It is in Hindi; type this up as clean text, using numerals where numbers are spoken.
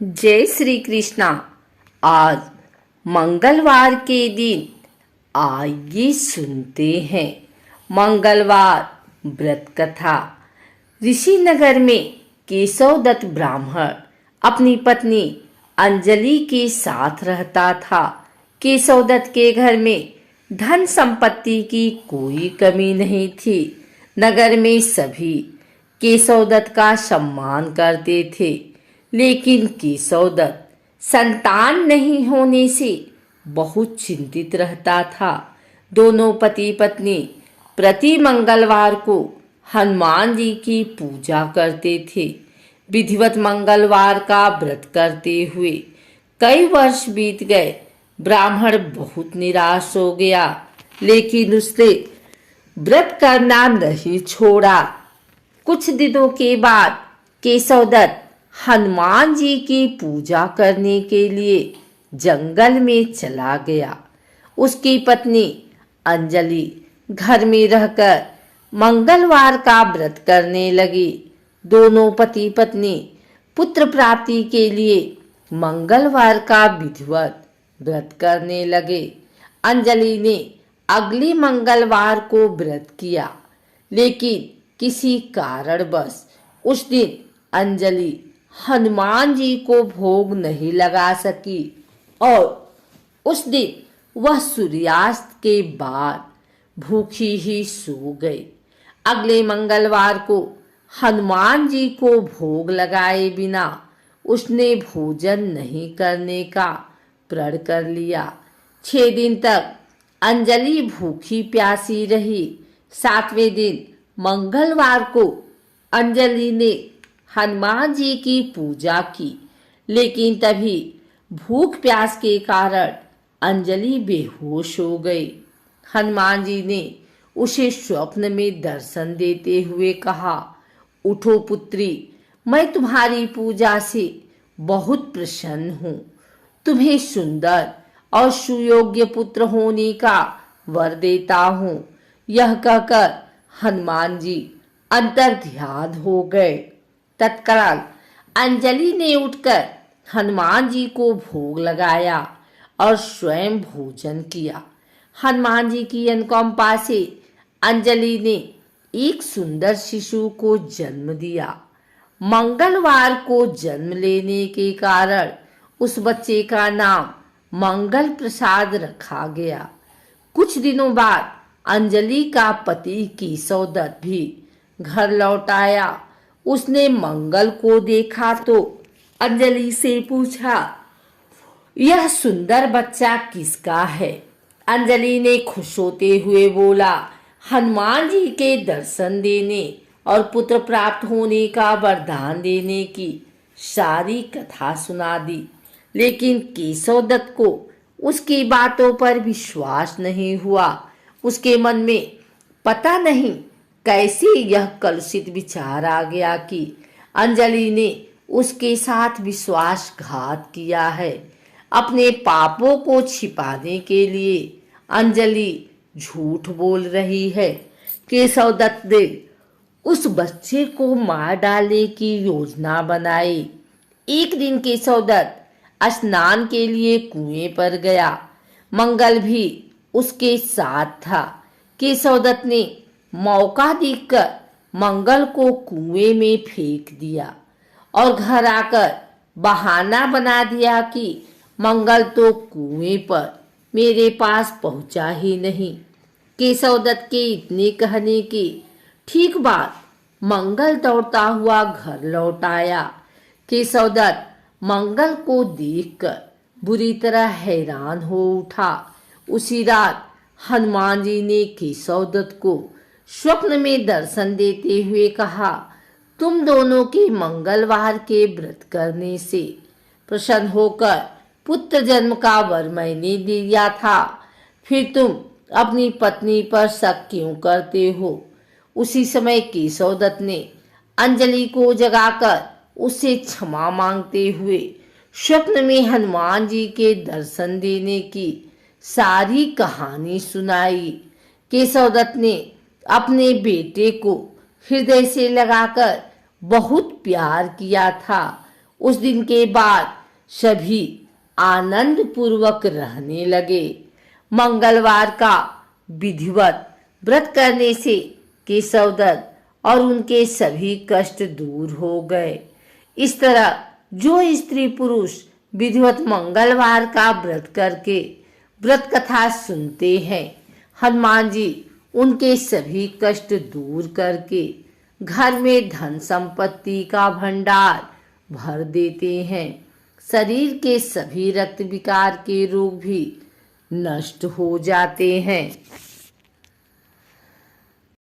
जय श्री कृष्णा। आज मंगलवार के दिन आइए सुनते हैं मंगलवार व्रत कथा। ऋषिनगर में केशवदत्त ब्राह्मण अपनी पत्नी अंजलि के साथ रहता था। केशवदत्त के घर में धन संपत्ति की कोई कमी नहीं थी। नगर में सभी केशवदत्त का सम्मान करते थे, लेकिन केशवदत्त संतान नहीं होने से बहुत चिंतित रहता था। दोनों पति पत्नी प्रति मंगलवार को हनुमान जी की पूजा करते थे। विधिवत मंगलवार का व्रत करते हुए कई वर्ष बीत गए। ब्राह्मण बहुत निराश हो गया, लेकिन उसने व्रत करना नहीं छोड़ा। कुछ दिनों के बाद केशवदत्त हनुमान जी की पूजा करने के लिए जंगल में चला गया। उसकी पत्नी अंजलि घर में रहकर मंगलवार का व्रत करने लगी। दोनों पति पत्नी पुत्र प्राप्ति के लिए मंगलवार का विधिवत व्रत करने लगे। अंजलि ने अगले मंगलवार को व्रत किया, लेकिन किसी कारणवश उस दिन अंजलि हनुमान जी को भोग नहीं लगा सकी और उस दिन वह सूर्यास्त के बाद भूखी ही सो गई। अगले मंगलवार को हनुमान जी को भोग लगाए बिना उसने भोजन नहीं करने का प्रण कर लिया। 6 दिन तक अंजलि भूखी प्यासी रही। 7वें दिन मंगलवार को अंजलि ने हनुमान जी की पूजा की, लेकिन तभी भूख प्यास के कारण अंजलि बेहोश हो गई। हनुमान जी ने उसे स्वप्न में दर्शन देते हुए कहा, उठो पुत्री, मैं तुम्हारी पूजा से बहुत प्रसन्न हूँ। तुम्हें सुंदर और सुयोग्य पुत्र होने का वर देता हूँ। यह कहकर हनुमान जी अंतर्ध्यान हो गए। तत्काल अंजलि ने उठकर हनुमान जी को भोग लगाया और स्वयं भोजन किया। हनुमान जी की अनुकंपा से अंजलि ने एक सुंदर शिशु को जन्म दिया। मंगलवार को जन्म लेने के कारण उस बच्चे का नाम मंगल प्रसाद रखा गया। कुछ दिनों बाद अंजलि का पति केशवदत्त भी घर लौट आया। उसने मंगल को देखा तो अंजलि से पूछा, यह सुंदर बच्चा किसका है? अंजलि ने खुश होते हुए बोला, हनुमान जी के दर्शन देने और पुत्र प्राप्त होने का वरदान देने की सारी कथा सुना दी। लेकिन केशवदत्त को उसकी बातों पर विश्वास नहीं हुआ। उसके मन में पता नहीं कैसे यह कलुषित विचार आ गया कि अंजलि ने उसके साथ विश्वासघात किया है। अपने पापों को छिपाने के लिए अंजलि झूठ बोल रही है। केशवदत्त ने उस बच्चे को मार डालने की योजना बनाई। एक दिन केशवदत्त स्नान के लिए कुएं पर गया। मंगल भी उसके साथ था। केशवदत्त ने मौका देखकर मंगल को कुएं में फेंक दिया और घर आकर बहाना बना दिया कि मंगल तो कुएं पर मेरे पास पहुंचा ही नहीं। केशवदत्त के इतने कहने के ठीक बाद मंगल दौड़ता हुआ घर लौट आया। केशवदत्त मंगल को देखकर बुरी तरह हैरान हो उठा। उसी रात हनुमान जी ने केशवदत्त को स्वप्न में दर्शन देते हुए कहा, तुम दोनों के मंगलवार के व्रत करने से प्रसन्न होकर पुत्र जन्म का वर मैंने दिया था, फिर तुम अपनी पत्नी पर शक क्यों करते हो? उसी समय केशवदत्त ने अंजलि को जगाकर उससे क्षमा मांगते हुए स्वप्न में हनुमान जी के दर्शन देने की सारी कहानी सुनाई। केशवदत्त ने अपने बेटे को हृदय से लगाकर बहुत प्यार किया था। उस दिन के बाद सभी आनंद पूर्वक रहने लगे। मंगलवार का विधिवत व्रत करने से केशवदत्त और उनके सभी कष्ट दूर हो गए। इस तरह जो स्त्री पुरुष विधिवत मंगलवार का व्रत करके व्रत कथा सुनते हैं, हनुमान जी उनके सभी कष्ट दूर करके घर में धन संपत्ति का भंडार भर देते हैं। शरीर के सभी रक्त विकार के रोग भी नष्ट हो जाते हैं।